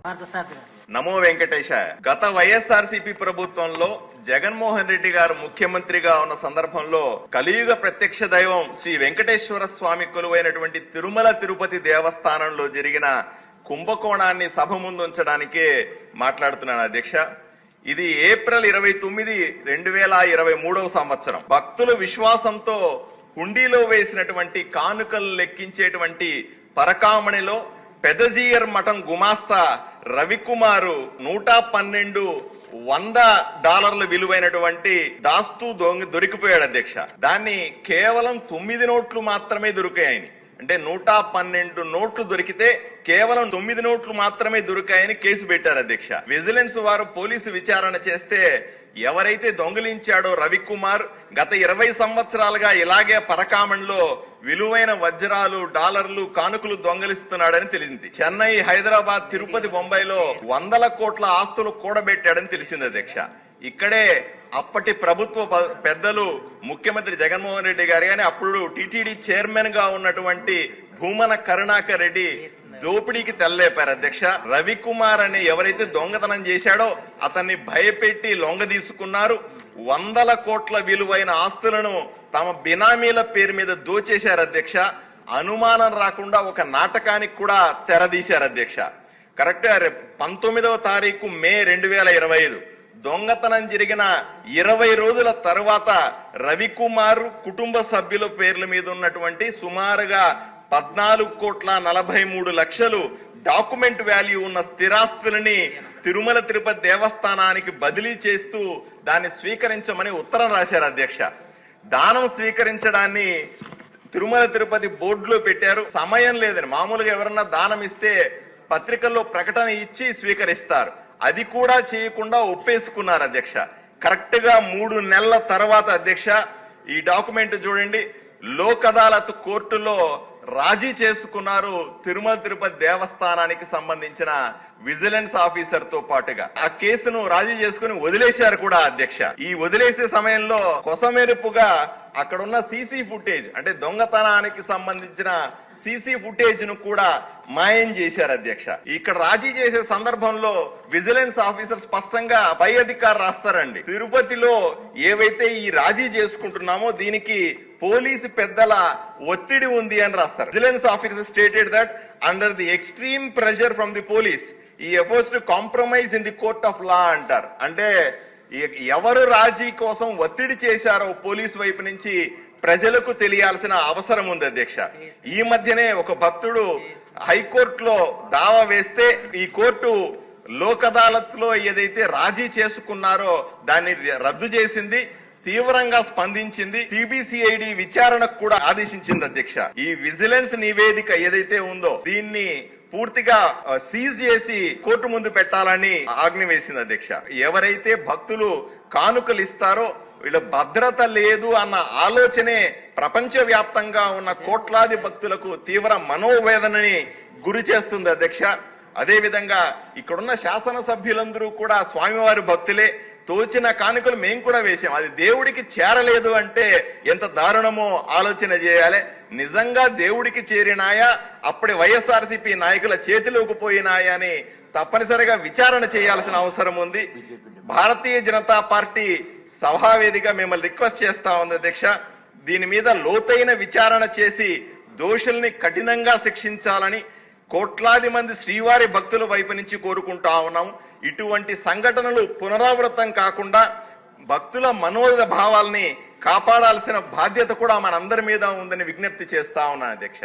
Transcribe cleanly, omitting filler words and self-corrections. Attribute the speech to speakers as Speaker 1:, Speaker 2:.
Speaker 1: నమో వెంకటేశ. గత వైఎస్ఆర్సీపీ ప్రభుత్వంలో జగన్మోహన్ రెడ్డి గారు ముఖ్యమంత్రిగా ఉన్న సందర్భంలో కలియుగ ప్రత్యక్ష దైవం శ్రీ వెంకటేశ్వర స్వామి కొలువైనటువంటి తిరుమల తిరుపతి దేవస్థానంలో జరిగిన కుంభకోణాన్ని సభ ముందు ఉంచడానికే మాట్లాడుతున్నాను అధ్యక్ష. ఇది ఏప్రిల్ 29, 2023 సంవత్సరం. భక్తులు విశ్వాసంతో హుండీలో వేసినటువంటి కానుకలు లెక్కించేటువంటి పరకామణిలో పెదజీయర్ మఠం గుమాస్తా రవికుమారు 112,100 విలువైనటువంటి దాస్తూ దొరికిపోయాడు అధ్యక్ష. దాన్ని కేవలం 9 నోట్లు మాత్రమే దొరికాయని, అంటే 112 నోట్లు దొరికితే కేవలం 9 నోట్లు మాత్రమే దొరికాయని కేసు పెట్టారు అధ్యక్ష. విజిలెన్స్ వారు పోలీసు విచారణ చేస్తే ఎవరైతే దొంగిలించాడో రవికుమార్ గత 20 సంవత్సరాలుగా ఇలాగే పరకామణిలో విలువైన వజ్రాలు, డాలర్లు, కానుకలు దొంగిలిస్తున్నాడని తెలిసింది. చెన్నై, హైదరాబాద్, తిరుపతి, బొంబాయిలో 100 కోట్ల ఆస్తులు కూడబెట్టాడని తెలిసింది అధ్యక్ష. ఇక్కడే అప్పటి ప్రభుత్వ పెద్దలు ముఖ్యమంత్రి జగన్మోహన్ రెడ్డి గారు కానీ అప్పుడు టిటిడి చైర్మన్ గా ఉన్నటువంటి భూమన కరుణాకర్ రెడ్డి దోపిడీకి తెల్లేపారు అధ్యక్ష. రవికుమార్ అనే ఎవరైతే దొంగతనం చేశాడో అతన్ని భయపెట్టి లొంగ తీసుకున్నారు. 100 కోట్ల విలువైన ఆస్తులను తమ బినామీల పేరు మీద దోచేశారు అధ్యక్ష. అనుమానం రాకుండా ఒక నాటకానికి కూడా తెరదీశారు అధ్యక్ష. కరెక్ట్ 19వ తారీఖు మే 2025 దొంగతనం జరిగిన 20 రోజుల తర్వాత రవికుమార్ కుటుంబ సభ్యుల పేర్ల మీద ఉన్నటువంటి సుమారుగా 14,43,00,000 డాక్యుమెంట్ వాల్యూ ఉన్న స్థిరాస్తులని తిరుమల తిరుపతి దేవస్థానానికి బదిలీ చేస్తూ దాన్ని స్వీకరించమని ఉత్తరం రాశారు అధ్యక్ష. దానం స్వీకరించడాన్ని తిరుమల తిరుపతి బోర్డులో పెట్టారు. సమయం లేదని మామూలుగా ఎవరన్నా దానం ఇస్తే పత్రికల్లో ప్రకటన ఇచ్చి స్వీకరిస్తారు. అది కూడా చేయకుండా ఒప్పేసుకున్నారు అధ్యక్ష. కరెక్ట్ గా 3 నెలల తర్వాత అధ్యక్ష ఈ డాక్యుమెంట్ చూడండి, లోక్ అదాలత్ కోర్టులో రాజీ చేసుకున్నారు తిరుమల తిరుపతి దేవస్థానానికి సంబంధించిన విజిలెన్స్ ఆఫీసర్ తో పాటుగా. ఆ కేసును రాజీ చేసుకుని వదిలేశారు కూడా అధ్యక్ష. ఈ వదిలేసే సమయంలో కొసమెరుపుగా అక్కడున్న సీసీ ఫుటేజ్, అంటే దొంగతనానికి సంబంధించిన సీసీ ఫుటేజ్ ను కూడా మాయం చేశారు అధ్యక్ష. ఇక్కడ రాజీ చేసే సందర్భంలో విజిలెన్స్ ఆఫీసర్ స్పష్టంగా పై అధికారి రాస్తారండి, తిరుపతిలో ఏవైతే ఈ రాజీ చేసుకుంటున్నామో దీనికి పోలీసు పెద్దల ఒత్తిడి ఉంది అని రాస్తారు. Vigilance officer stated that under the extreme pressure from the police ఈ efforts to compromise in the court of law అంటారు. అంటే ఎవరు రాజీ కోసం ఒత్తిడి చేశారో పోలీసు వైపు నుంచి ప్రజలకు తెలియాల్సిన అవసరం ఉంది అధ్యక్ష. ఈ మధ్యనే ఒక భక్తుడు హైకోర్టులో దావా వేస్తే ఈ కోర్టు లోక్ అదాలత్ లో ఏదైతే రాజీ చేసుకున్నారో దాన్ని రద్దు చేసింది, తీవ్రంగా స్పందించింది. సిబిసిఐడి విచారణకు కూడా ఆదేశించింది అధ్యక్ష. ఈ విజిలెన్స్ నివేదిక ఏదైతే ఉందో దీన్ని పూర్తిగా సీజ్ చేసి కోర్టు ముందు పెట్టాలని ఆజ్ఞ వేసింది అధ్యక్ష. ఎవరైతే భక్తులు కానుకలు ఇస్తారో వీళ్ళ భద్రత లేదు అన్న ఆలోచనే ప్రపంచ వ్యాప్తంగా ఉన్న కోట్లాది భక్తులకు తీవ్ర మనోవేదనని గురి చేస్తుంది అధ్యక్ష. అదే విధంగా ఇక్కడున్న శాసనసభ్యులందరూ కూడా స్వామివారి భక్తులే. తోచిన కానుకలు మేము కూడా వేసాం. అది దేవుడికి చేరలేదు అంటే ఎంత దారుణమో ఆలోచన చేయాలి. నిజంగా దేవుడికి చేరినాయా, అప్పటి వైఎస్ఆర్సీపీ నాయకుల చేతిలోకి పోయినాయా అని తప్పనిసరిగా విచారణ చేయాల్సిన అవసరం ఉంది. భారతీయ జనతా పార్టీ సభావేదిక మిమ్మల్ని రిక్వెస్ట్ చేస్తా ఉంది అధ్యక్ష, దీని మీద లోతైన విచారణ చేసి దోషుల్ని కఠినంగా శిక్షించాలని కోట్లాది మంది శ్రీవారి భక్తుల వైపు నుంచి కోరుకుంటా ఉన్నాం. ఇటువంటి సంఘటనలు పునరావృతం కాకుండా భక్తుల మనోభావాల్ని కాపాడాల్సిన బాధ్యత కూడా మనందరి మీద ఉందని విజ్ఞప్తి చేస్తా ఉన్నాను అధ్యక్ష.